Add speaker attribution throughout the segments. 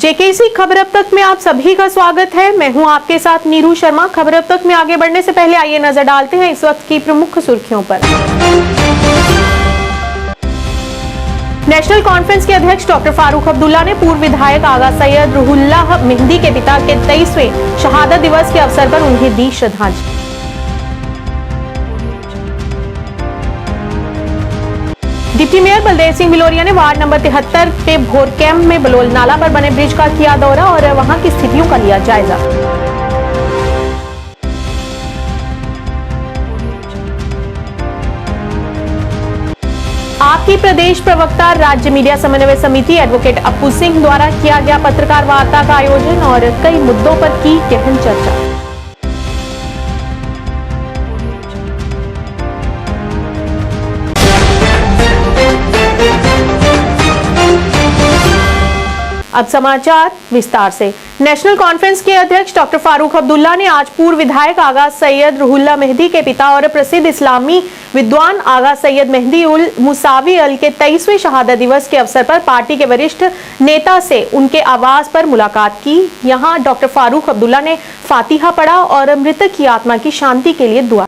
Speaker 1: JKC खबर अब तक में आप सभी का स्वागत है। मैं हूं आपके साथ नीरू शर्मा। खबर अब तक में आगे बढ़ने से पहले आइए नजर डालते हैं इस वक्त की प्रमुख सुर्खियों पर। नेशनल कॉन्फ्रेंस के अध्यक्ष डॉक्टर फारूक अब्दुल्ला ने पूर्व विधायक आगा सैयद रुहुल्लाह मेहंदी के पिता के 23वें शहादत दिवस के अवसर पर उन्हें दी श्रद्धांजलि। डिप्टी मेयर बलदेव सिंह भिलोरिया ने वार्ड नंबर 73 पे भोर कैंप में बलोल नाला पर बने ब्रिज का किया दौरा और वहां की स्थितियों का लिया जायजा। आपकी प्रदेश प्रवक्ता राज्य मीडिया समन्वय समिति एडवोकेट अप्पू सिंह द्वारा किया गया पत्रकार वार्ता का आयोजन और कई मुद्दों पर की गहन चर्चा। अब समाचार विस्तार से। नेशनल कॉन्फ्रेंस के अध्यक्ष डॉक्टर फारूक अब्दुल्ला ने आज पूर्व विधायक आगा सैयद रुहुल्लाह मेहंदी के पिता और प्रसिद्ध इस्लामी विद्वान आगा सैयद मेहंदी उल मुसावी अल के 23वें शहादत दिवस के अवसर पर पार्टी के वरिष्ठ नेता से उनके आवास पर मुलाकात की। यहां डॉक्टर फारूक अब्दुल्ला ने फातिहा पढ़ा और मृतक की आत्मा की शांति के लिए दुआ।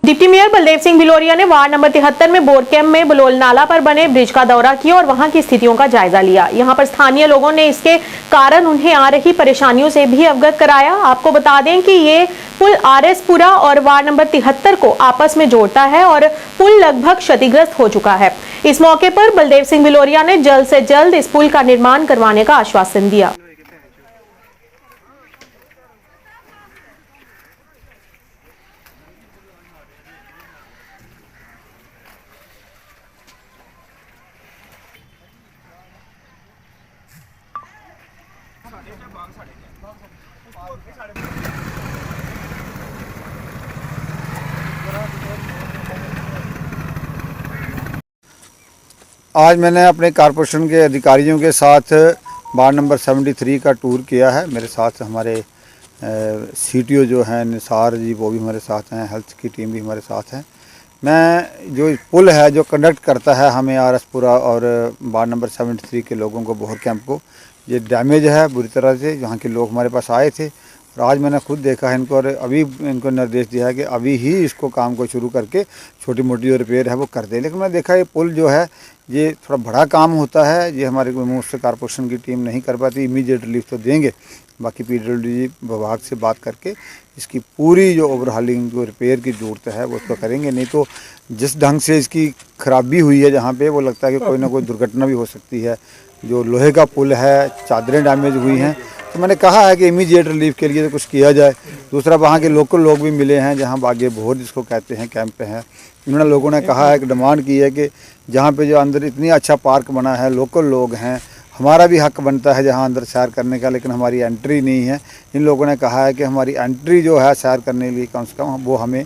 Speaker 1: डिप्टी मेयर बलदेव सिंह भिलोरिया ने वार्ड नंबर 73 में बोर कैंप में बलोल नाला पर बने ब्रिज का दौरा किया और वहां की स्थितियों का जायजा लिया। यहां पर स्थानीय लोगों ने इसके कारण उन्हें आ रही परेशानियों से भी अवगत कराया। आपको बता दें कि ये पुल आरएसपुरा और वार्ड नंबर 73 को आपस में जोड़ता है और पुल लगभग क्षतिग्रस्त हो चुका है। इस मौके पर बलदेव सिंह भिलोरिया ने जल्द से जल्द इस पुल का निर्माण करवाने का आश्वासन दिया।
Speaker 2: आज मैंने अपने कॉरपोरेशन के अधिकारियों के साथ वार्ड नंबर 73 का टूर किया है। मेरे साथ हमारे सीटीओ जो हैं निसार जी, वो भी हमारे साथ हैं, हेल्थ की टीम भी हमारे साथ है। मैं जो पुल है जो कंडक्ट करता है हमें आरएसपुरा और वार्ड नंबर 73 के लोगों को, बोहर कैंप को, ये डैमेज है बुरी तरह से। यहाँ के लोग हमारे पास आए थे और आज मैंने खुद देखा है इनको और अभी इनको निर्देश दिया है कि अभी ही इसको काम को शुरू करके छोटी मोटी जो रिपेयर है वो कर दे। लेकिन मैंने देखा ये पुल जो है ये थोड़ा बड़ा काम होता है, ये हमारे मुझसे कॉरपोरेशन की टीम नहीं कर पाती। इमीडिएट रिलीफ तो देंगे, बाकी पीडब्ल्यूडी विभाग से बात करके इसकी पूरी जो ओवरहालिंग जो रिपेयर की ज़रूरत है वो उसको करेंगे। नहीं तो जिस ढंग से इसकी खराबी हुई है जहाँ पे, वो लगता है कि कोई ना कोई दुर्घटना भी हो सकती है। जो लोहे का पुल है, चादरें डैमेज हुई हैं, तो मैंने कहा है कि इमीडिएट रिलीफ के लिए तो कुछ किया जाए। दूसरा, वहाँ के लोकल लोग भी मिले हैं जहाँ बागे भोर जिसको कहते हैं कैंप पे हैं। उन्होंने लोगों ने कहा है कि डिमांड की है कि जहाँ पे जो अंदर इतनी अच्छा पार्क बना है, लोकल लोग हैं, हमारा भी हक बनता है जहाँ अंदर सैर करने का, लेकिन हमारी एंट्री नहीं है। इन लोगों ने कहा है कि हमारी एंट्री जो है सैर करने के लिए कम से कम वो हमें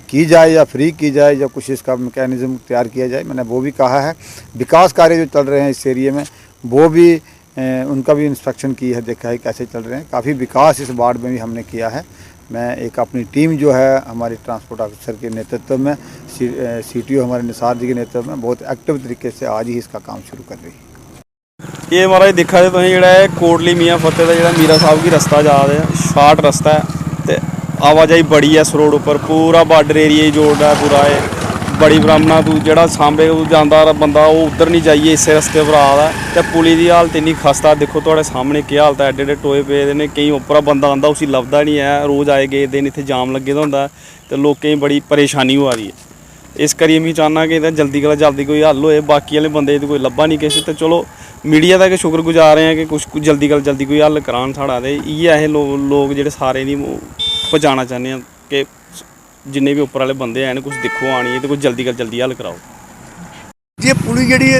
Speaker 2: की जाए या फ्री की जाए, या कुछ इसका मैकेनिज़्म तैयार किया जाए। मैंने वो भी कहा है। विकास कार्य जो चल रहे हैं इस एरिए में वो भी उनका भी इंस्पेक्शन की है, देखा है कैसे चल रहे हैं। काफ़ी विकास इस वार्ड में भी हमने किया है। मैं एक अपनी टीम जो है हमारी ट्रांसपोर्ट ऑफिसर के नेतृत्व में, सीटीओ हमारे निसार जी के नेतृत्व में बहुत एक्टिव तरीके से आज ही इसका काम शुरू कर रही है।
Speaker 3: ये महाराज दिखा जो तुम जो कोटली मियाँ फतेह का जो मीरा साहब की रस्ता जा रहे हैं, शार्ट रस्ता है तो आवाजाही बड़ी है इस रोड पर, पूरा बार्डर एरिया ही जोड़ रहा है पूरा। बड़ी ब्राह्मणा तू ਜਿਹੜਾ ਸਾਂਬੇ ਤੂੰ ਜਾਂਦਾ ਬੰਦਾ ਉਹ ਉਧਰ ਨਹੀਂ ਜਾਈਏ ਇਸੇ ਰਸਤੇ ਪਰ ਆਦਾ ਤੇ ਪੁਲੀ ਦੀ ਹਾਲਤ ਇੰਨੀ ਖਸਤਾ ਦੇਖੋ ਤੁਹਾਡੇ ਸਾਹਮਣੇ ਕੀ ਹਾਲਤ ਹੈ। ਐਡੇ ਟੋਏ ਪਏ ਨੇ ਕਈ ਉੱਪਰ ਬੰਦਾ ਆਂਦਾ ਉਸੇ ਲੱਭਦਾ ਨਹੀਂ ਹੈ। ਰੋਜ਼ ਆਏ ਗਏ ਦਿਨ ਇੱਥੇ ਜਾਮ ਲੱਗੇ ਦਾ ਹੁੰਦਾ ਤੇ ਲੋਕਾਂ ਦੀ ਬੜੀ ਪਰੇਸ਼ਾਨੀ ਹੋ ਰਹੀ ਹੈ। ਇਸ ਕਰੀ ਮੈਂ ਚਾਹਨਾ ਕਿ ਇਹਦਾ ਜਲਦੀ ਕੋਲ ਜਲਦੀ ਕੋਈ ਹੱਲ ਹੋਏ। ਬਾਕੀ ਵਾਲੇ ਬੰਦੇ ਤੇ ਕੋਈ ਲੱਭਾ ਨਹੀਂ ਕਿਸੇ ਤੇ ਚਲੋ मीडिया का शुक्रगुजार हैं कि कुछ जल्दी कोल जल्दी कोई हल करान साढ़ा दे इयै लोग जेह्ड़े सारे दी पहुँचाना चाहते हैं कि जिन्ने भी उप्पर वाले बंदे हैं कुछ दिक्खो आनी तो कुछ जल्दी कोल जल्दी हल कराओ।
Speaker 4: ये पुली जी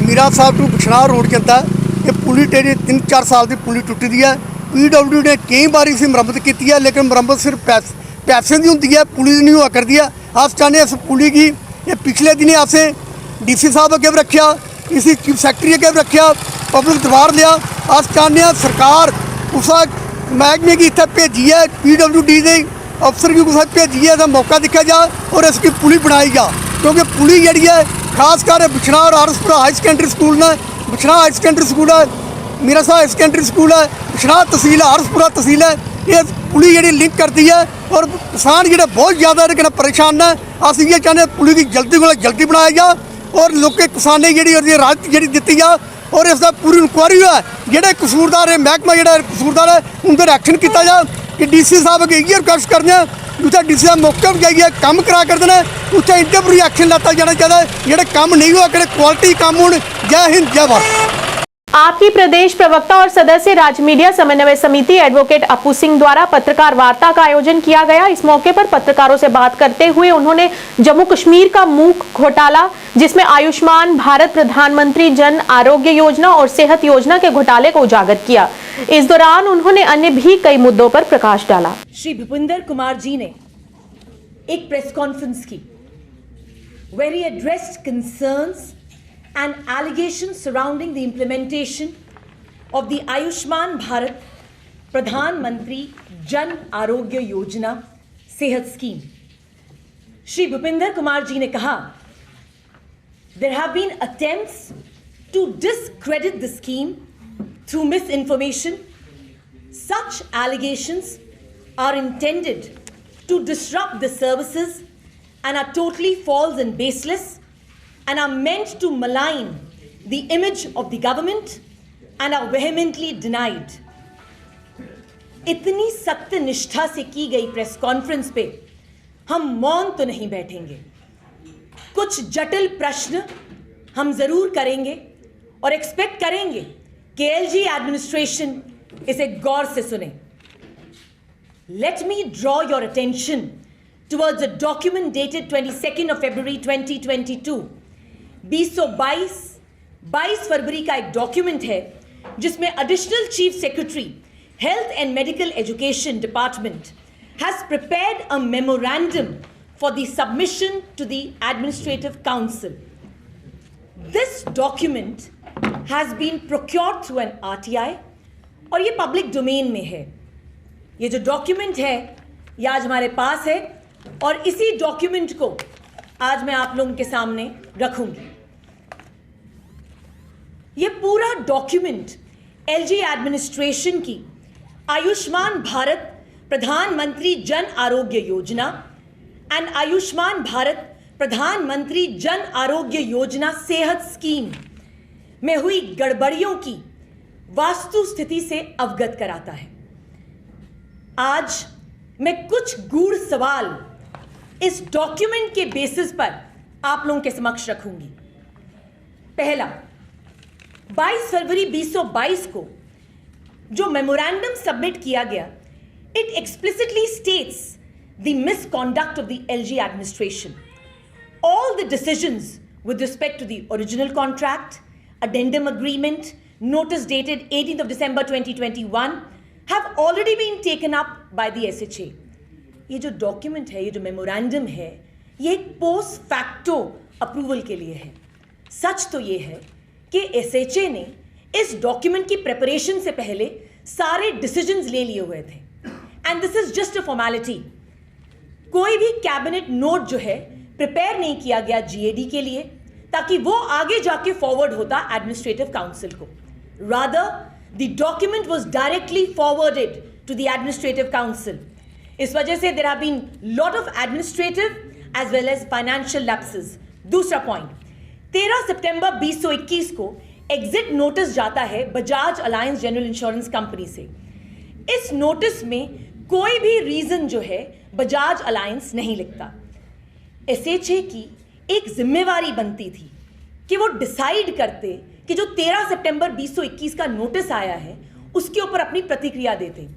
Speaker 4: मीरा साहब टू बिछड़ा रोड चलता है ये पुली टेरी 3-4 साल की पुली टुटी दी है। PW ने कई बार इसे मुरम्मत की है लेकिन मुरम्मत सिर्फ पैसे की होती है पुली नहीं हुआ करती है। आप चाहते हैं इस पुली की ये पिछले दिन आपसे DC साहब अगे रखा इसी चीफ सेक्रेटरी अगे रखा पब्लिक दरबार लिया। अस चाहते हैं सरकार उस महकमे की इतने भेजी है PWD के अफसर की कुछ भेजी है मौका देखा जाए और इसकी पुली बनाई जा क्योंकि पुली जी है खासकर बिछड़ा और आरसपुरा हाई सेकेंडरी स्कूल ने बिछड़ा हाई सेकेंडरी स्कूल है मीरा साहब हाई सेकेंडरी स्कूल है बिछड़ा तहसील है आरसपुरा तहसील है। ये पुली जी लिंक करती है और किसान जोड़े बहुत ज़्यादा परेशान है। अस ये चाहते हैं पुली की जल्दी को जल्दी बनाया जा और लोग किसानी जी राहत जी दी जा और इसका पूरी इंक्वायरी है जोड़े कसूरदार है महकमा जो कसूरदार है उन पर एक्शन किया जाए कि DC साहब अगे इयै रिक्वेस्ट करते हैं उत्थे DC साहब मौके पर जाइए काम करा करते हैं उत्थे इंटे पर एक्शन लेता जाना चाहिए जोड़े काम नहीं हुआ कि क्वालिटी काम होने। जय हिंद जय भारत।
Speaker 1: आपकी प्रदेश प्रवक्ता और सदस्य राज्य मीडिया समन्वय समिति एडवोकेट अपू सिंह द्वारा पत्रकार वार्ता का आयोजन किया गया। इस मौके पर पत्रकारों से बात करते हुए उन्होंने जम्मू कश्मीर का मूक घोटाला जिसमें आयुष्मान भारत प्रधानमंत्री जन आरोग्य योजना और सेहत योजना के घोटाले को उजागर किया। इस दौरान उन्होंने अन्य भी कई मुद्दों पर प्रकाश डाला।
Speaker 5: श्री भूपिंदर कुमार जी ने एक प्रेस कॉन्फ्रेंस की where he addressed concerns and allegations surrounding the implementation of the Ayushman Bharat Pradhan Mantri Jan Arogya Yojana Sehat scheme. Shri Bhupinder Kumar ji ne kaha, there have been attempts to discredit the scheme through misinformation. Such allegations are intended to disrupt the services and are totally false and baseless and are meant to malign the image of the government and are vehemently denied. इतनी सत्य निष्ठा से की गई press conference पे हम मौन तो नहीं बैठेंगे। कुछ जटिल प्रश्न हम जरूर करेंगे और एक्सपेक्ट करेंगे कि LG एडमिनिस्ट्रेशन इसे गौर से सुने। Let me draw your attention towards a document dated 22nd of February 2022 22 फरवरी का एक डॉक्यूमेंट है जिसमें additional chief secretary health and medical education department has prepared a memorandum for the submission to the administrative council. This document has been procured through an RTI और ये public domain में है। ये जो डॉक्यूमेंट है ये आज हमारे पास है और इसी डॉक्यूमेंट को आज मैं आप लोगों के सामने रखूंगी। ये पूरा डॉक्यूमेंट LG एडमिनिस्ट्रेशन की आयुष्मान भारत प्रधानमंत्री जन आरोग्य योजना एंड आयुष्मान भारत प्रधानमंत्री जन आरोग्य योजना सेहत स्कीम में हुई गड़बड़ियों की वास्तु स्थिति से अवगत कराता है। आज मैं कुछ गूढ़ सवाल इस डॉक्यूमेंट के बेसिस पर आप लोगों के समक्ष रखूंगी। पहला, 22 फरवरी 2022 को जो मेमोरेंडम सबमिट किया गया, it explicitly states the misconduct of the LG administration. All the decisions with respect to the original contract, addendum agreement, notice dated 18th of December 2021 have already been taken up by the SHA. ये जो document है, ये जो memorandum है, ये एक post facto approval के लिए है। सच तो ये है कि SHA ने इस डॉक्यूमेंट की प्रिपरेशन से पहले सारे डिसीजंस ले लिए हुए थे and this is just a formality. कोई भी कैबिनेट नोट जो है प्रिपेयर नहीं किया गया GAD के लिए ताकि वो आगे जाके फॉरवर्ड होता एडमिनिस्ट्रेटिव काउंसिल को। Rather the document was directly forwarded to the administrative council. इस वजह से there have been lot of administrative as well as financial lapses. दूसरा पॉइंट, 13 सितंबर 2021 को एग्जिट नोटिस जाता है Bajaj Allianz general insurance company से। इस नोटिस में कोई भी रीजन जो है बजाज अलायंस नहीं लिखता। एसएचए की एक जिम्मेवारी बनती थी कि वो डिसाइड करते कि जो 13 सितंबर 2021 का नोटिस आया है उसके ऊपर अपनी प्रतिक्रिया देते।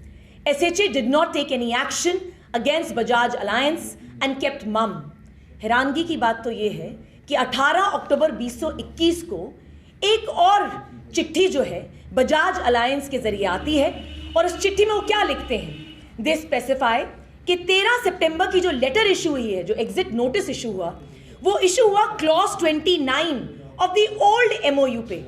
Speaker 5: SHA did not take any action against Bajaj Allianz and kept mum. हैरानगी की बात तो ये है कि 18 अक्टूबर 2021 को एक और चिट्ठी जो है बजाज अलायंस के जरिए आती है और उस चिट्ठी में वो क्या लिखते हैं, दे स्पेसिफाई कि 13 सितंबर की जो लेटर इशू हुई है, जो एग्जिट नोटिस इशू हुआ, वो इशू हुआ clause 29 of the old MOU पे,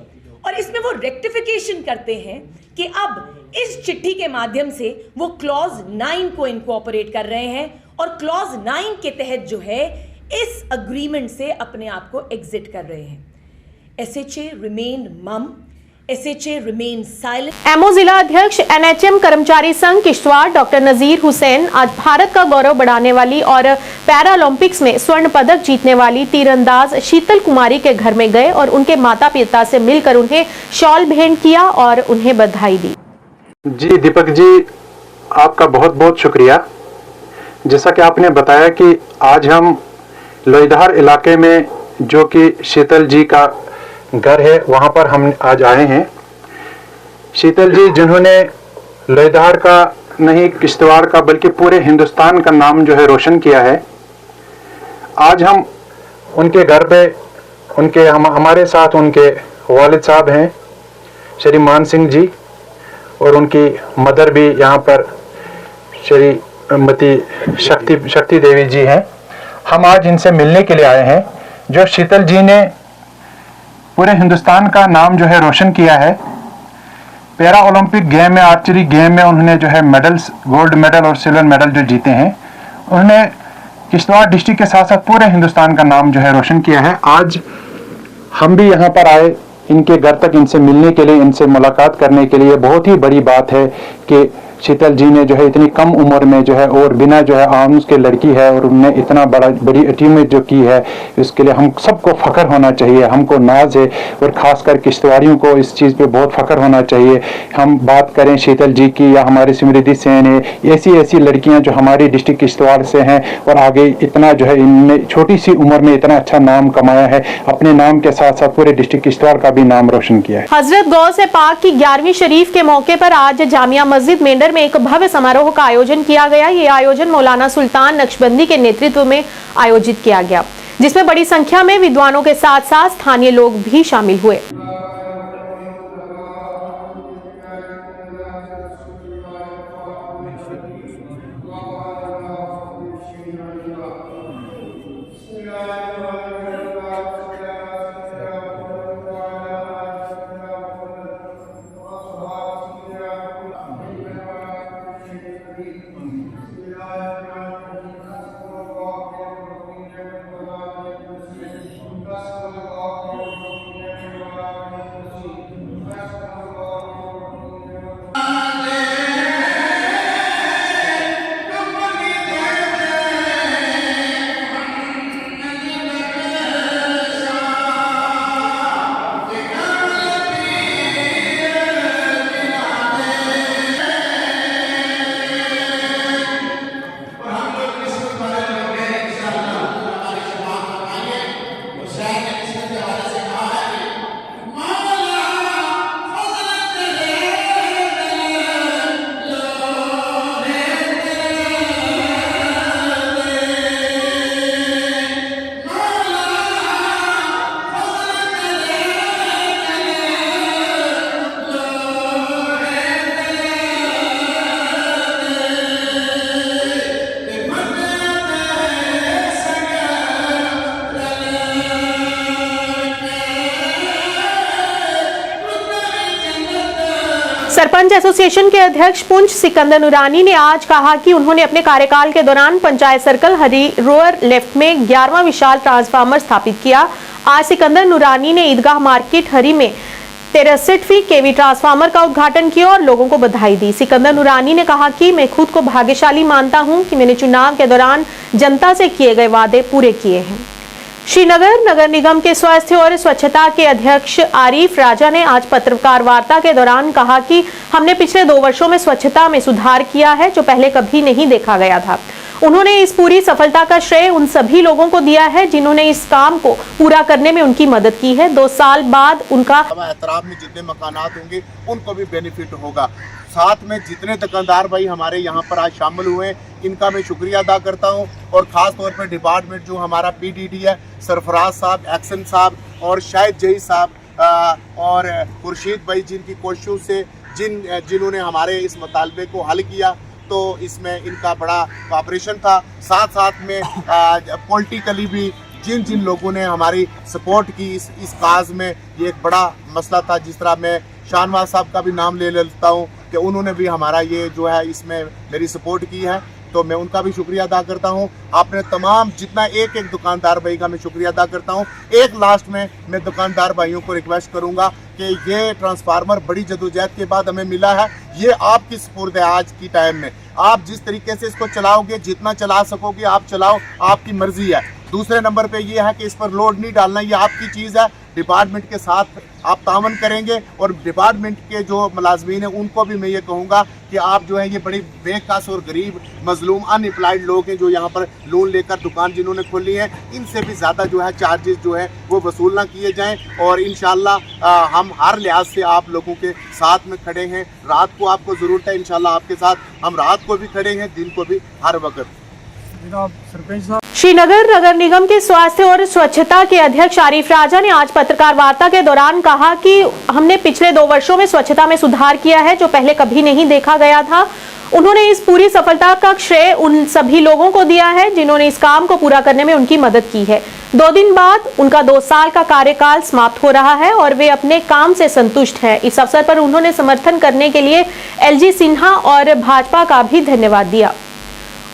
Speaker 5: और इसमें वो रेक्टिफिकेशन करते हैं कि अब इस चिट्ठी के माध्यम से वो क्लॉज 9 को इनकॉर्पोरेट कर रहे हैं और क्लॉज 9 के तहत जो है इस अग्रीमेंट से अपने आप को एग्जिट कर रहे हैं। एसएचए रिमेन मम, एसएचए रिमेन साइलेंट।
Speaker 1: एमओ जिला अध्यक्ष एनएचएम कर्मचारी संघ किश्तवाड़ डॉक्टर नजीर हुसैन आज भारत का गौरव बढ़ाने वाली और पैरालंपिक्स में स्वर्ण पदक जीतने वाली तीरंदाज शीतल कुमारी के घर में गए और उनके माता पिता से मिलकर उन्हें शॉल भेंट किया और उन्हें बधाई दी।
Speaker 6: जी दीपक जी, आपका बहुत बहुत शुक्रिया। जैसा कि आपने बताया कि आज हम लोईधार इलाके में जो कि शीतल जी का घर है वहाँ पर हम आज आए हैं। शीतल जी जिन्होंने लोईधार का नहीं किश्तवाड़ का बल्कि पूरे हिंदुस्तान का नाम जो है रोशन किया है, आज हम उनके घर पे हमारे साथ उनके वालिद साहब हैं श्री मान सिंह जी और उनकी मदर भी यहाँ पर श्रीमती शक्ति देवी जी हैं। हम आज इनसे मिलने के लिए आए हैं। जो शीतल जी ने पूरे हिंदुस्तान का नाम जो है रोशन किया है, पैरा ओलंपिक गेम में, आर्चरी गेम में उन्होंने जो है मेडल्स, गोल्ड मेडल और सिल्वर मेडल जो जीते हैं, उन्होंने किश्तवाड़ डिस्ट्रिक्ट के साथ साथ पूरे हिंदुस्तान का नाम जो है रोशन किया है। आज हम भी यहाँ पर आए इनके घर तक इनसे मिलने के लिए, इनसे मुलाकात करने के लिए। बहुत ही बड़ी बात है कि शीतल जी ने जो है इतनी कम उम्र में जो है और बिना जो है आर्म्स के लड़की है और उन्होंने इतना बड़ी अचीवमेंट जो की है, इसके लिए हम सबको फ़ख्र होना चाहिए। हमको नाज है और ख़ासकर किश्तवाड़ियों को इस चीज़ पे बहुत फ़ख्र होना चाहिए। हम बात करें शीतल जी की या हमारी स्मृति सेन है, ऐसी लड़कियां जो हमारी डिस्ट्रिक्ट किश्तवाड़ से हैं और आगे इतना जो है इनने छोटी सी उम्र में इतना अच्छा नाम कमाया है, अपने नाम के साथ साथ पूरे डिस्ट्रिक्ट किश्तवाड़ का भी नाम रोशन किया है।
Speaker 1: हजरत गौस पाक की 11वीं शरीफ के मौके पर आज जामिया मस्जिद मेंढर में एक भव्य समारोह का आयोजन किया गया। ये आयोजन मौलाना सुल्तान नक्शबंदी के नेतृत्व में आयोजित किया गया, जिसमें बड़ी संख्या में विद्वानों के साथ साथ स्थानीय लोग भी शामिल हुए। सरपंच एसोसिएशन के अध्यक्ष पुंछ सिकंदर नूरानी ने आज कहा कि उन्होंने अपने कार्यकाल के दौरान पंचायत सर्कल हरी रोअर लेफ्ट में 11वां विशाल ट्रांसफार्मर स्थापित किया। आज सिकंदर नूरानी ने ईदगाह मार्केट हरी में 63वीं केवी ट्रांसफार्मर का उद्घाटन किया और लोगों को बधाई दी। सिकंदर नूरानी ने कहा कि मैं खुद को भाग्यशाली मानता हूं कि मैंने चुनाव के दौरान जनता से किए गए वादे पूरे किए हैं। श्रीनगर नगर निगम के स्वास्थ्य और स्वच्छता के अध्यक्ष आरिफ राजा ने आज पत्रकार वार्ता के दौरान कहा कि हमने पिछले 2 वर्षों में स्वच्छता में सुधार किया है जो पहले कभी नहीं देखा गया था। उन्होंने इस पूरी सफलता का श्रेय उन सभी लोगों को दिया है जिन्होंने इस काम को पूरा करने में उनकी मदद की है। 2 साल बाद उनका
Speaker 7: एतराब में जितने मकानात होंगे उनको भी बेनिफिट होगा। साथ में जितने दुकानदार भाई हमारे यहाँ पर आज शामिल हुए इनका मैं शुक्रिया अदा करता हूँ और ख़ास तौर पर डिपार्टमेंट जो हमारा PDD है, सरफराज साहब, एक्सन साहब और शाहिद जही साहब और खुर्शीद भाई जिनकी कोशिशों से जिन्होंने हमारे इस मुतालबे को हल किया, तो इसमें इनका बड़ा कोऑपरेशन था। साथ साथ में पॉलिटिकली भी जिन लोगों ने हमारी सपोर्ट की इस काज में, ये एक बड़ा मसला था। जिस तरह मैं शाहनवाज साहब का भी नाम ले लेता हूँ कि उन्होंने भी हमारा ये जो है इसमें मेरी सपोर्ट की है, तो मैं उनका भी शुक्रिया अदा करता हूँ। आपने तमाम जितना एक दुकानदार भाई का मैं शुक्रिया अदा करता हूँ। एक लास्ट में मैं दुकानदार भाइयों को रिक्वेस्ट करूँगा कि ये ट्रांसफार्मर बड़ी जदोजहद के बाद हमें मिला है, ये आपकी सपुर्द है। आज की टाइम में आप जिस तरीके से इसको चलाओगे, जितना चला सकोगे आप चलाओ, आपकी मर्जी है। दूसरे नंबर पे ये है कि इस पर लोड नहीं डालना, ये आपकी चीज़ है। डिपार्टमेंट के साथ आप तावन करेंगे और डिपार्टमेंट के जो मुलाजमीन हैं उनको भी मैं ये कहूँगा कि आप जो है ये बड़ी बेकस और गरीब मजलूम अनएम्प्लॉयड लोग हैं जो यहाँ पर लोन लेकर दुकान जिन्होंने खोली है, इनसे भी ज़्यादा जो है चार्जेस जो है वो वसूल ना किए जाएं। और इंशाल्लाह हम हर लिहाज से आप लोगों के साथ में खड़े हैं। रात को आपको ज़रूरत है, इंशाल्लाह आपके साथ हम रात को भी खड़े हैं, दिन को भी, हर वक्त।
Speaker 1: श्रीनगर नगर निगम के स्वास्थ्य और स्वच्छता के अध्यक्ष आरिफ राजा ने आज पत्रकार वार्ता के दौरान कहा कि हमने पिछले 2 वर्षों में स्वच्छता में सुधार किया है जो पहले कभी नहीं देखा गया था। उन्होंने इस पूरी सफलता का श्रेय उन सभी लोगों को दिया है जिन्होंने इस काम को पूरा करने में उनकी मदद की है। 2 दिन बाद उनका 2 साल का कार्यकाल समाप्त हो रहा है और वे अपने काम से संतुष्ट हैं। इस अवसर पर उन्होंने समर्थन करने के लिए LG सिन्हा और भाजपा का भी धन्यवाद दिया।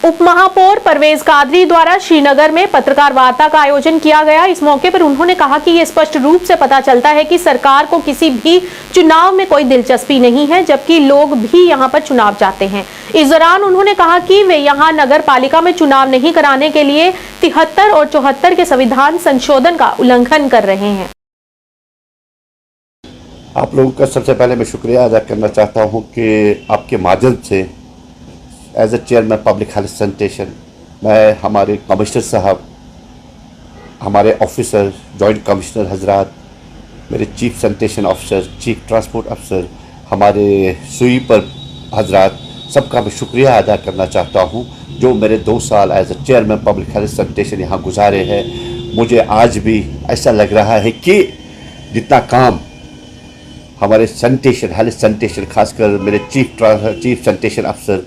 Speaker 1: उप महापौर परवेज कादरी द्वारा श्रीनगर में पत्रकार वार्ता का आयोजन किया गया। इस मौके पर उन्होंने कहा कि ये स्पष्ट रूप से पता चलता है कि सरकार को किसी भी चुनाव में कोई दिलचस्पी नहीं है, जबकि लोग भी यहां पर चुनाव चाहते हैं। इस दौरान उन्होंने कहा कि वे यहां नगर पालिका में चुनाव नहीं कराने के लिए 73 और 74 के संविधान संशोधन का उल्लंघन कर रहे हैं।
Speaker 8: आप लोगों का सबसे पहले मैं शुक्रिया अदा करना चाहता हूँ कि आपके माध्यम से as a chairman public health sanitation मैं हमारे कमिश्नर साहब, हमारे ऑफिसर, जॉइंट कमिश्नर हजरात, मेरे chief sanitation officer, chief transport अफसर, हमारे स्वीपर हजरात, सबका मैं शुक्रिया अदा करना चाहता हूँ जो मेरे 2 साल as a chairman public health sanitation यहाँ गुजारे हैं। मुझे आज भी ऐसा लग रहा है कि जितना काम हमारे सैनिटेशन, हेल्थ सैनिटेशन, खासकर मेरे चीफ सैनिटेशन अफसर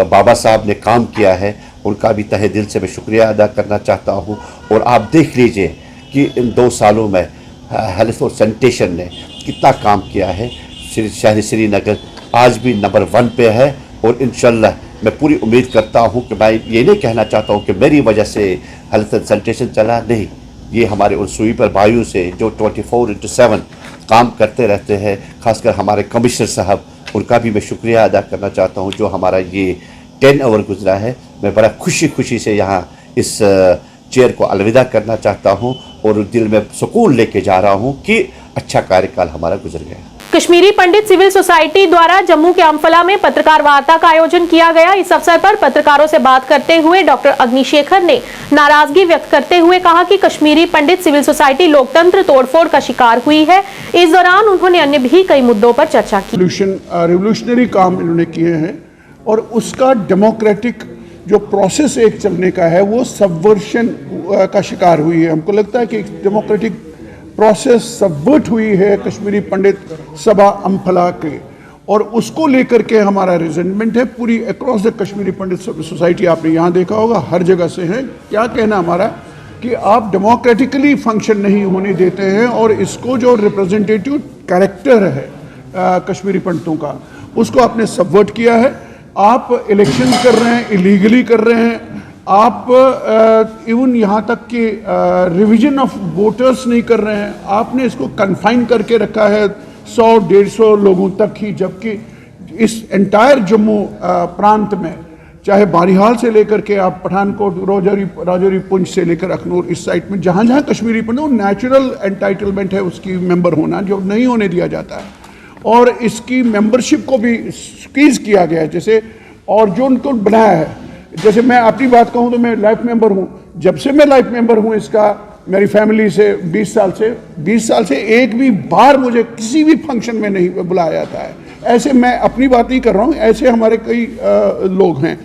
Speaker 8: बाबा साहब ने काम किया है, उनका भी तहे दिल से मैं शुक्रिया अदा करना चाहता हूँ। और आप देख लीजिए कि इन 2 सालों में हेल्थ और सैनिटेशन ने कितना काम किया है। शहर श्रीनगर आज भी नंबर 1 पे है और इंशाल्लाह मैं पूरी उम्मीद करता हूँ कि मैं ये नहीं कहना चाहता हूँ कि मेरी वजह से हेल्थ एंड सैनिटेशन चला, नहीं, ये हमारे उन स्वीपर भाइयों से जो 24/7 काम करते रहते हैं, खासकर हमारे कमिश्नर साहब, उनका भी मैं शुक्रिया अदा करना चाहता हूं जो हमारा ये 10 आवर गुजरा है। मैं बड़ा खुशी से यहाँ इस चेयर को अलविदा करना चाहता हूं और दिल में सुकून लेके जा रहा हूं कि अच्छा कार्यकाल हमारा गुजर गया।
Speaker 1: कश्मीरी पंडित सिविल सोसाइटी द्वारा जम्मू के अम्फला में पत्रकार वार्ता का आयोजन किया गया। इस अवसर पर पत्रकारों से बात करते हुए डॉक्टर अग्निशेखर ने नाराजगी व्यक्त करते हुए कहा कि कश्मीरी पंडित सिविल सोसाइटी लोकतंत्र तोड़फोड़ का शिकार हुई है। इस दौरान उन्होंने अन्य भी कई मुद्दों पर चर्चा की।
Speaker 9: रिवोल्यूशनरी काम इन्होंने किए हैं और उसका डेमोक्रेटिक जो प्रोसेस एक चलने का है वो सबवर्शन का शिकार हुई है। हमको लगता है कि डेमोक्रेटिक प्रोसेस सबवर्ट हुई है कश्मीरी पंडित सभा अम्फला के, और उसको लेकर के हमारा रिजेंटमेंट है पूरी across the Kashmiri Pandit society. आपने यहाँ देखा होगा हर जगह से है। क्या कहना हमारा कि आप डेमोक्रेटिकली फंक्शन नहीं होने देते हैं और इसको जो रिप्रेजेंटेटिव कैरेक्टर है कश्मीरी पंडितों का उसको आपने सबवर्ट किया है। आप इलेक्शन कर रहे हैं, इलीगली कर रहे हैं, आप इवन यहाँ तक कि रिवीजन ऑफ वोटर्स नहीं कर रहे हैं, आपने इसको कन्फाइन करके रखा है 100-150 लोगों तक ही, जबकि इस एंटायर जम्मू प्रांत में चाहे बारिहाल से लेकर के आप पठानकोट, राजौरी, पुंछ से लेकर अखनूर, इस साइड में जहाँ जहाँ कश्मीरी पंडित, वो नेचुरल एंटाइटलमेंट है उसकी मेंबर होना, जो नहीं होने दिया जाता है। और इसकी मेंबरशिप को भी स्क्वीज किया गया है जैसे, और जो उनको बनाया है, जैसे मैं अपनी बात कहूँ तो मैं लाइफ मेंबर हूँ। जब से मैं लाइफ मेंबर हूँ इसका, मेरी फैमिली से 20 साल से एक भी बार मुझे किसी भी फंक्शन में नहीं बुलाया जाता है। ऐसे मैं अपनी बात नहीं कर रहा हूँ, ऐसे हमारे कई लोग हैं।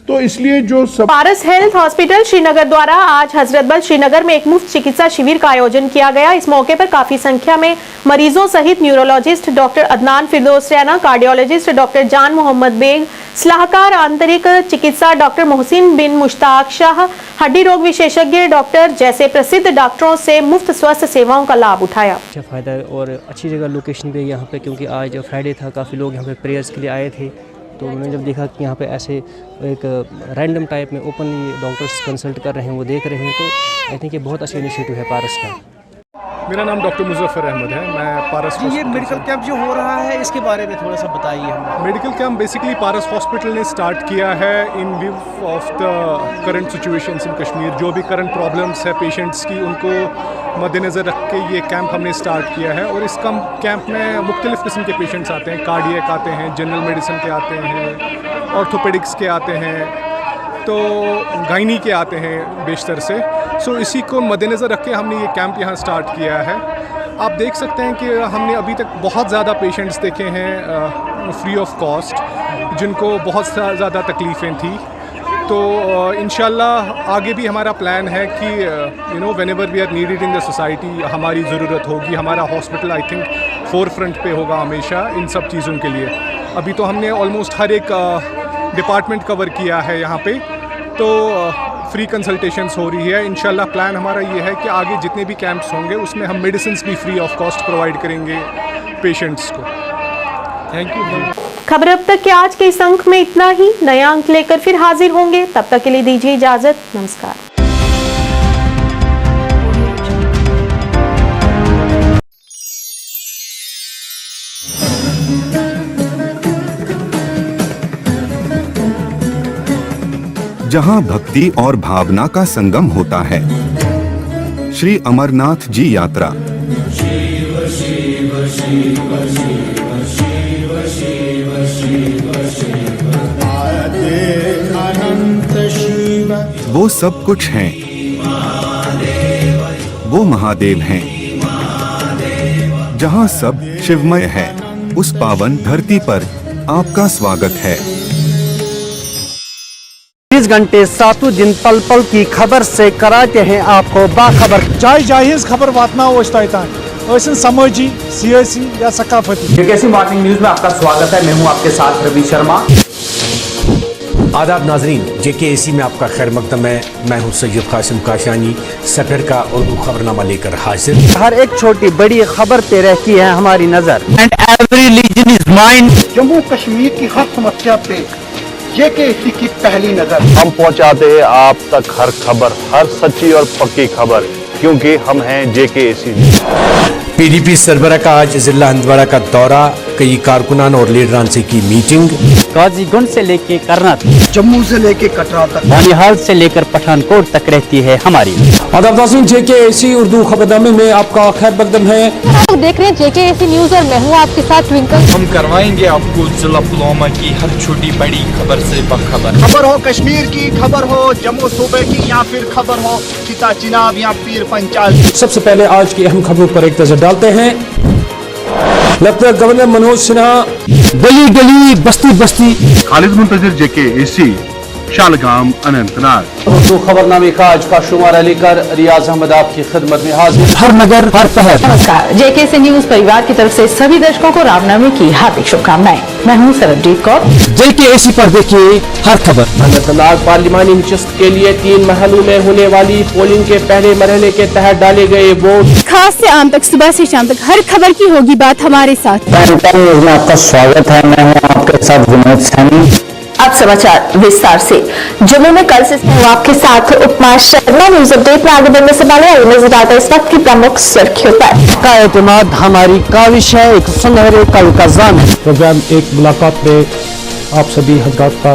Speaker 9: तो इसलिए जो सब
Speaker 1: पारस हेल्थ हॉस्पिटल श्रीनगर द्वारा आज हजरतबल श्रीनगर में एक मुफ्त चिकित्सा शिविर का आयोजन किया गया। इस मौके पर काफी संख्या में मरीजों सहित न्यूरोलॉजिस्ट डॉक्टर अदनान फिरदौस रैना, कार्डियोलॉजिस्ट डॉक्टर जान मोहम्मद बेग, सलाहकार आंतरिक चिकित्सा डॉक्टर मोहसिन बिन मुश्ताक शाह, हड्डी रोग विशेषज्ञ डॉक्टर जैसे प्रसिद्ध डॉक्टरों से मुफ्त स्वास्थ्य सेवाओं का लाभ उठाया।
Speaker 10: अच्छा फ़ायदा है और अच्छी जगह लोकेशन पे यहाँ पे, क्योंकि आज फ्राइडे था, काफ़ी लोग यहाँ पे प्रेयर्स के लिए आए थे। तो उन्होंने जब देखा कि यहाँ पे ऐसे एक रैंडम टाइप में ओपनली डॉक्टर्स कंसल्ट कर रहे हैं, वो देख रहे हैं, तो आई थिंक ये बहुत अच्छा इनिशिएटिव है पारस का।
Speaker 11: मेरा नाम डॉक्टर मुजफ्फर अहमद है, मैं पारस
Speaker 10: ये मेडिकल कैंप जो हो रहा है इसके बारे में थोड़ा सा बताइए हमें।
Speaker 11: मेडिकल कैंप बेसिकली पारस हॉस्पिटल ने स्टार्ट किया है इन view of the current situations in Kashmir. जो भी करंट प्रॉब्लम्स है पेशेंट्स की, उनको मद्देनज़र रख के ये कैंप हमने स्टार्ट किया है। और इस कैंप में मुख्तलिफ़ किस्म के पेशेंट्स आते हैं, कार्डियक आते हैं, जनरल मेडिसिन के आते हैं, ऑर्थोपेडिक्स के आते हैं, तो गायनी के आते हैं बेशतर से। सो इसी को मद्देनज़र रख के हमने ये कैंप यहाँ स्टार्ट किया है। आप देख सकते हैं कि हमने अभी तक बहुत ज़्यादा पेशेंट्स देखे हैं फ्री ऑफ कॉस्ट, जिनको बहुत ज़्यादा तकलीफ़ें थी। तो इंशाल्लाह आगे भी हमारा प्लान है कि whenever we are needed in the society, हमारी ज़रूरत होगी, हमारा hospital I think forefront पे होगा हमेशा इन सब चीज़ों के लिए। अभी तो हमने ऑलमोस्ट हर एक डिपार्टमेंट कवर किया है यहाँ पे, तो फ्री कंसल्टेशंस हो रही है। इंशाल्लाह प्लान हमारा ये है कि आगे जितने भी कैंप्स होंगे उसमें हम मेडिसिन्स भी फ्री ऑफ कॉस्ट प्रोवाइड करेंगे पेशेंट्स को। Thank you.
Speaker 1: खबर अब तक के आज के इस अंक में इतना ही। नया अंक लेकर फिर हाजिर होंगे, तब तक के लिए दीजिए इजाजत। नमस्कार।
Speaker 12: जहां भक्ति और भावना का संगम होता है, श्री अमरनाथ जी यात्रा। वो सब कुछ हैं, वो महादेव हैं। जहां सब शिवमय है, उस पावन धरती पर आपका स्वागत है।
Speaker 13: 20 घंटे 7 दिन पल पल की खबर से कराते हैं आपको बाखबर।
Speaker 14: जाय जायज खबर वातना समाजी, सियासी या सकाफती।
Speaker 15: जेकेसी मॉर्निंग न्यूज में आपका स्वागत है। मैं हूं आपके साथ रवि शर्मा।
Speaker 16: आदाब नाजरीन, जेकेएसी में आपका खैर मकदम है। मैं हूं सैयद कासिम काशानी, सफर का उर्दू खबरनामा लेकर हाजिर।
Speaker 13: हर एक छोटी बड़ी खबर पे रहती है हमारी नजर। And every region is mine.
Speaker 4: Jammu Kashmir की हर समस्या पे जेकेएसी की पहली नजर।
Speaker 17: हम पहुंचाते हैं आप तक हर खबर, हर सच्ची और पक्की खबर, क्योंकि हम हैं जेकेएसी।
Speaker 16: पीडीपी सरबरा का आज जिला हंदवाड़ा का दौरा, कई कारकुनान और लीडरान से की मीटिंग।
Speaker 13: गाजीगुंड से लेके करनाल,
Speaker 4: जम्मू से लेके कटरा तक,
Speaker 13: बानिहाल से लेकर पठानकोट तक रहती है हमारी।
Speaker 16: आदाब नाज़रीन, जेकेएसी उर्दू खबरनामे में आपका खैर मकदम है।
Speaker 18: आप देख रहे हैं जेकेएसी न्यूज और मैं हूँ आपके साथ ट्विंकल।
Speaker 19: हम करवाएंगे आपको जिला पुलवामा की हर छोटी बड़ी खबर से बाखबर।
Speaker 4: खबर हो कश्मीर की, खबर हो जम्मू सूबे की, या फिर खबर हो चिता चिनाब या पीर पंचाल।
Speaker 16: सबसे पहले आज की अहम खबरों पर एक नजर डालते हैं। लेफ्टिनेंट गवर्नर मनोज सिन्हा गली गली बस्ती बस्ती।
Speaker 17: खालिद मुंतजिर जेकेएसी शालगाम अनंतनाग।
Speaker 16: उर्दू खबरनामे का आज का शुमारा लेकर रियाज अहमद आपकी खिदमत में हाजिर।
Speaker 13: हर नगर हर पहर।
Speaker 18: नमस्कार, जेकेएसी न्यूज परिवार की तरफ से सभी दर्शकों को रामनवमी की हार्दिक शुभकामनाएं। मैं हूँ सरबजीत कौर।
Speaker 16: जेकेएसी पर देखिए हर खबर।
Speaker 20: अनंतनाग पार्लिमानी नशिस्त के लिए 3 महलों में होने वाली पोलिंग के पहले मरहले के तहत डाले गए वोट।
Speaker 18: खास से आम तक, सुबह से शाम तक हर खबर की होगी बात हमारे साथ।
Speaker 13: आपका स्वागत है। मैं हूँ आपके साथ विनोद सैनी।
Speaker 18: अब समाचार विस्तार से। जम्मू में कल से आपके साथ उपमा शर्मा न्यूज अपडेट में आगे बढ़ने से पहले नजर आता है इस वक्त की प्रमुख सुर्खियों पर।
Speaker 13: का एतमाद हमारी काविश है, एक सुनहरे कल का ज़ाम है।
Speaker 16: प्रोग्राम एक मुलाकात में आप सभी हजरात का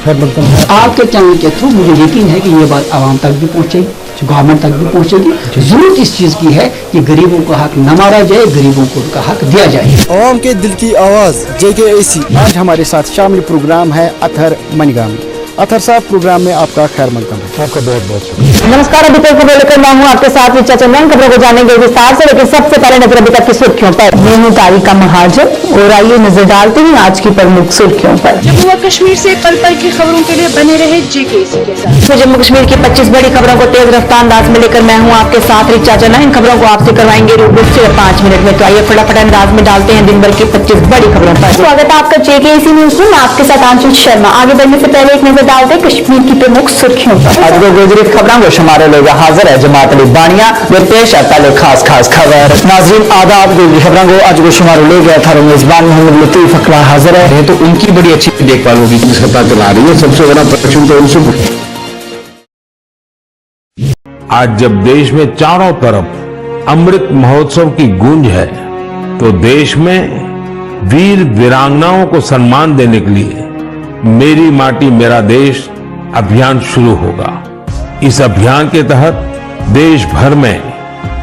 Speaker 16: खैर मकदम है।
Speaker 13: आपके चैनल के थ्रू मुझे यकीन है कि ये बात आवाम तक भी पहुंचेगी, गवर्नमेंट तक भी पहुंचेगी। जरूरत इस चीज की है कि गरीबों का हक न मारा जाए, गरीबों को उनका हक दिया जाए।
Speaker 21: आवाम के दिल की आवाज JKAC। आज हमारे साथ शामिल प्रोग्राम है अतहर मनीगामी। अतहर साहब, प्रोग्राम में आपका खैर मकदम है।
Speaker 16: आपका बहुत बहुत शुक्रिया।
Speaker 18: नमस्कार, अभी तक खबर लेकर मैं हूं आपके साथ रिचा चंदन। खबरों को जानेंगे विस्तार से, लेकिन सबसे पहले नजर अभी तक की सुर्खियों पर। मैं तारीख का महाजन और आइए नजर डालते हैं आज की प्रमुख सुर्खियों पर।
Speaker 22: जम्मू व कश्मीर से पल पल की खबरों के लिए बने रहे JKAC के साथ।
Speaker 18: तो जम्मू कश्मीर की 25 बड़ी खबरों को तेज रफ्तार अंदाज में लेकर मैं हूं आपके साथ रिचा चंदन। इन खबरों को आपसे करवाएंगे रूबरू से 5 मिनट में। तो आइए फटाफट अंदाज में डालते हैं दिन भर की 25 बड़ी खबरों पर। स्वागत है आपका JKAC न्यूज में, आपके साथ आंचल शर्मा। आगे बढ़ने से पहले एक नजर डालते हैं कश्मीर की प्रमुख सुर्खियों पर।
Speaker 13: आज को गुजरित खबरों को शुमारे लोग हाजिर है जमात अली बानिया वे पेश है पहले खास खबर। नाज़रीन आदाब, गुजरित खबरों को आज को शुमारे लोग था मेजबान मोहम्मद लतीफ अकबर हाजिर है।
Speaker 17: तो उनकी बड़ी अच्छी देखभाल होगी, जिसका पता चला रही है। सबसे बड़ा प्रश्न तो उनसे
Speaker 23: आज जब देश में चारों तरफ अमृत महोत्सव की गूंज है, तो देश में वीर वीरांगनाओं को सम्मान देने के लिए मेरी माटी मेरा देश अभियान शुरू होगा। इस अभियान के तहत देश भर में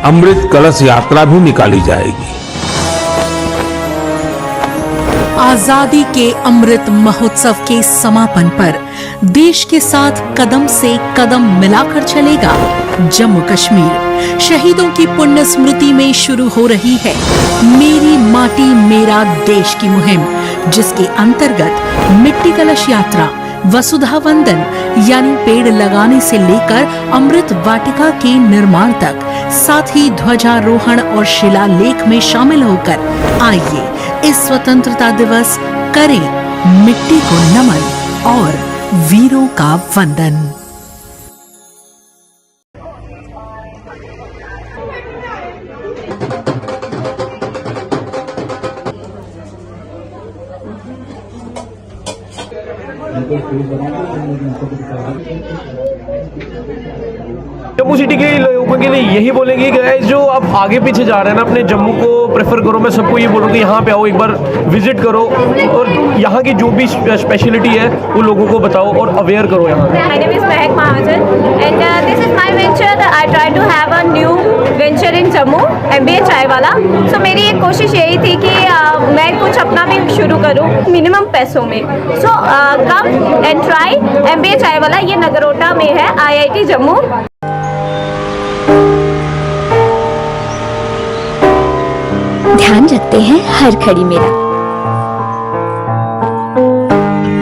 Speaker 23: अमृत कलश यात्रा भी निकाली जाएगी।
Speaker 24: आजादी के अमृत महोत्सव के समापन पर देश के साथ कदम से कदम मिलाकर चलेगा जम्मू कश्मीर। शहीदों की पुण्य स्मृति में शुरू हो रही है मेरी माटी मेरा देश की मुहिम, जिसके अंतर्गत मिट्टी कलश यात्रा, वसुधा वंदन यानी पेड़ लगाने से लेकर अमृत वाटिका के निर्माण तक, साथ ही ध्वजारोहण और शिलालेख में शामिल होकर आइए इस स्वतंत्रता दिवस करें मिट्टी को नमन और वीरों का वंदन।
Speaker 25: जम्मू सिटी के लोगों के लिए यही बोलेंगे कि गाइस जो आप आगे पीछे जा रहे हैं ना, अपने जम्मू को प्रेफर करो। मैं सबको ये बोलूँगा यहाँ पे आओ, एक बार विजिट करो और यहाँ की जो भी स्पेशलिटी है वो लोगों को बताओ और अवेयर करो यहाँ।
Speaker 26: My name is Mehak Mahajan and this is my venture. I try to have a new venture in Jammu, MBA चाय वाला। So मेरी एक कोशिश यही थी कि मैं कुछ अपना भी शुरू करूँ मिनिमम पैसों में। So come and try MBA चाय वाला। ये नगरोटा में है, IIT जम्मू।
Speaker 27: ध्यान रखते हैं हर घड़ी मेरा,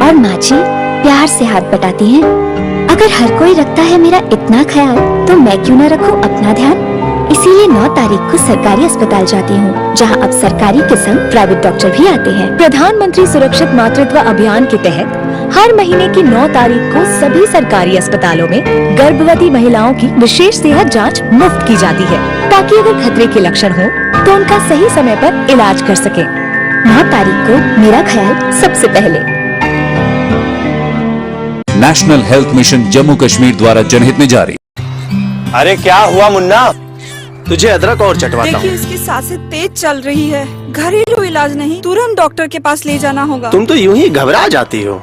Speaker 27: और माँ जी प्यार से हाथ बटाती हैं। अगर हर कोई रखता है मेरा इतना ख्याल, तो मैं क्यों न रखूं अपना ध्यान। इसीलिए 9 तारीख को सरकारी अस्पताल जाती हूँ, जहाँ अब सरकारी के संग प्राइवेट डॉक्टर भी आते हैं। प्रधानमंत्री सुरक्षित मातृत्व अभियान के तहत हर महीने की 9 तारीख को सभी सरकारी अस्पतालों में गर्भवती महिलाओं की विशेष सेहत जांच मुफ्त की जाती है, ताकि अगर खतरे के लक्षण हो तो उनका सही समय पर इलाज कर सके। 9 तारीख को मेरा ख्याल सबसे पहले।
Speaker 28: National health mission Jammu Kashmir द्वारा जनहित में जारी।
Speaker 29: अरे क्या हुआ मुन्ना, तुझे अदरक और चटवाता हूँ।
Speaker 30: देखिए उसकी सांसें तेज चल रही है, घरेलू इलाज नहीं, तुरंत डॉक्टर के पास ले जाना होगा।
Speaker 29: तुम तो यूं ही घबरा जाती हो।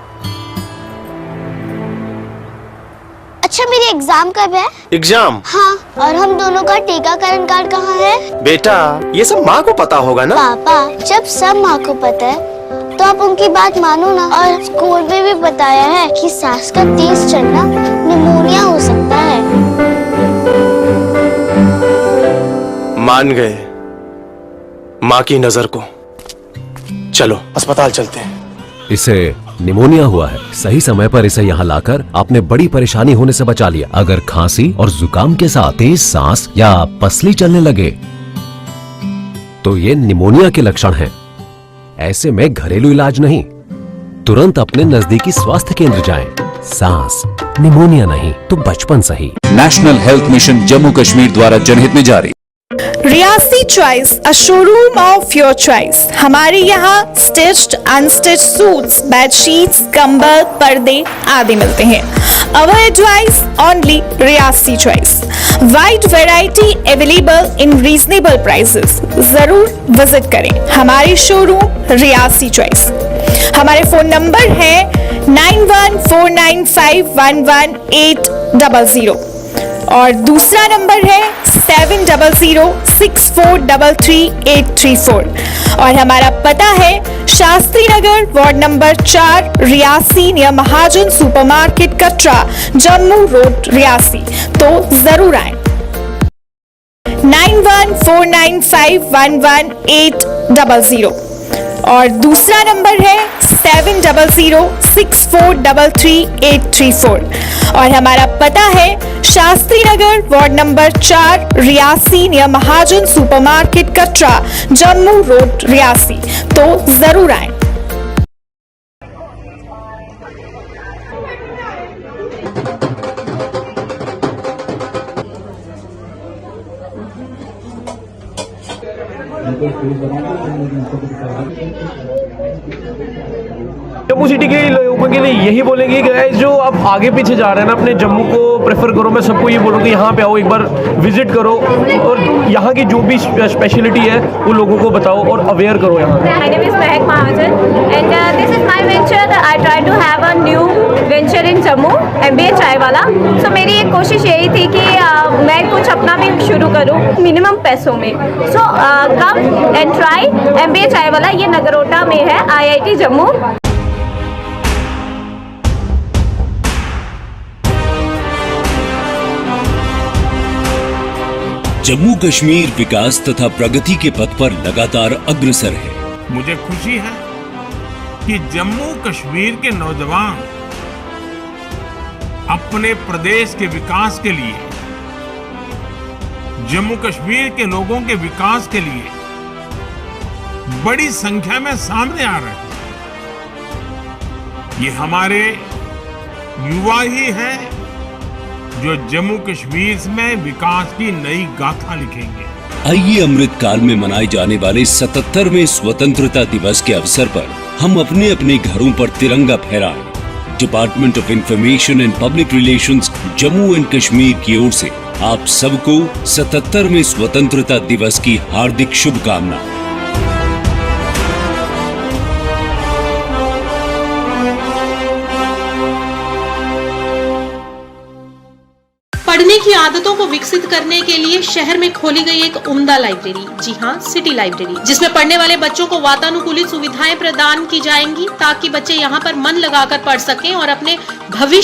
Speaker 31: अच्छा मेरी एग्जाम कब है?
Speaker 29: एग्जाम?
Speaker 31: हाँ, और हम दोनों का टीकाकरण कार्ड कहाँ है?
Speaker 29: बेटा ये सब माँ को पता होगा ना।
Speaker 31: पापा जब सब माँ को पता है तो आप उनकी बात मानो ना। और स्कूल में भी बताया है कि सांस का तेज चलना निमोनिया हो सकता है।
Speaker 29: मान गए माँ की नजर को। चलो अस्पताल चलते हैं।
Speaker 32: इसे निमोनिया हुआ है। सही समय पर इसे यहाँ लाकर आपने बड़ी परेशानी होने से बचा लिया। अगर खांसी और जुकाम के साथ तेज सांस या पसली चलने लगे तो ये निमोनिया के लक्षण हैं। ऐसे में घरेलू इलाज नहीं, तुरंत अपने नजदीकी स्वास्थ्य केंद्र जाएं। सांस निमोनिया नहीं तो बचपन सही।
Speaker 28: National health mission Jammu Kashmir द्वारा जनहित में जारी।
Speaker 1: Reasi choice, a showroom of your choice. हमारे यहाँ स्टिच्ड, अनस्टिच्ड सूट्स, बेडशीट्स, कंबल, पर्दे आदि मिलते हैं। Our advice only Reasi choice. Wide variety available in reasonable prices. जरूर विजिट करें हमारे शोरूम रियासी चॉइस। हमारे फोन नंबर है 9149511800 और दूसरा नंबर है 7006433834 और हमारा पता है Shastri Nagar, ward number 4, Reasi, near महाजन सुपरमार्केट, कटरा, जम्मू रोड, रियासी। तो जरूर आए। 9149511800 और दूसरा नंबर है 7006433834 और हमारा पता है Shastri Nagar, ward number 4, Reasi, near महाजन सुपरमार्केट, कटरा, जम्मू रोड, रियासी। तो जरूर आए।
Speaker 25: जम्मू सिटी के लोगों के लिए यही बोलेंगे कि guys, जो आप आगे पीछे जा रहे हैं ना, अपने जम्मू को प्रेफर करो। मैं सबको ये बोलूँगी यहाँ पे आओ, एक बार विजिट करो और यहाँ की जो भी स्पेशलिटी है वो लोगों को बताओ और अवेयर करो यहाँ।
Speaker 26: My name is Mehak Mahajan and this is my venture that I try to have a new venture in Jammu, MBA चाय वाला। So मेरी एक कोशिश यही थी कि मैं कुछ अपना भी शुरू करूँ मिनिमम पैसों में। So come and try MBA चाय वाला। ये नगरोटा में है, IIT जम्मू।
Speaker 28: जम्मू कश्मीर विकास तथा प्रगति के पथ पर लगातार अग्रसर है।
Speaker 23: मुझे खुशी है कि जम्मू कश्मीर के नौजवान अपने प्रदेश के विकास के लिए, जम्मू कश्मीर के लोगों के विकास के लिए बड़ी संख्या में सामने आ रहे हैं। ये हमारे युवा ही हैं जो जम्मू कश्मीर में विकास की नई गाथा लिखेंगे।
Speaker 28: आइए अमृत काल में मनाए जाने वाले 77वें स्वतंत्रता दिवस के अवसर पर हम अपने अपने घरों पर तिरंगा फहराएं। Department of information and public relations Jammu and Kashmir की ओर से आप सबको 77वें स्वतंत्रता दिवस की हार्दिक शुभकामनाएं।
Speaker 2: पढ़ने की आदतों को विकसित करने के लिए शहर में खोली गई एक उम्दा लाइब्रेरी, जी हाँ, सिटी लाइब्रेरी, जिसमें पढ़ने वाले बच्चों को वातानुकूलित सुविधाएं प्रदान की जाएंगी ताकि बच्चे यहाँ पर मन लगाकर पढ़ सकें और अपने भविष्य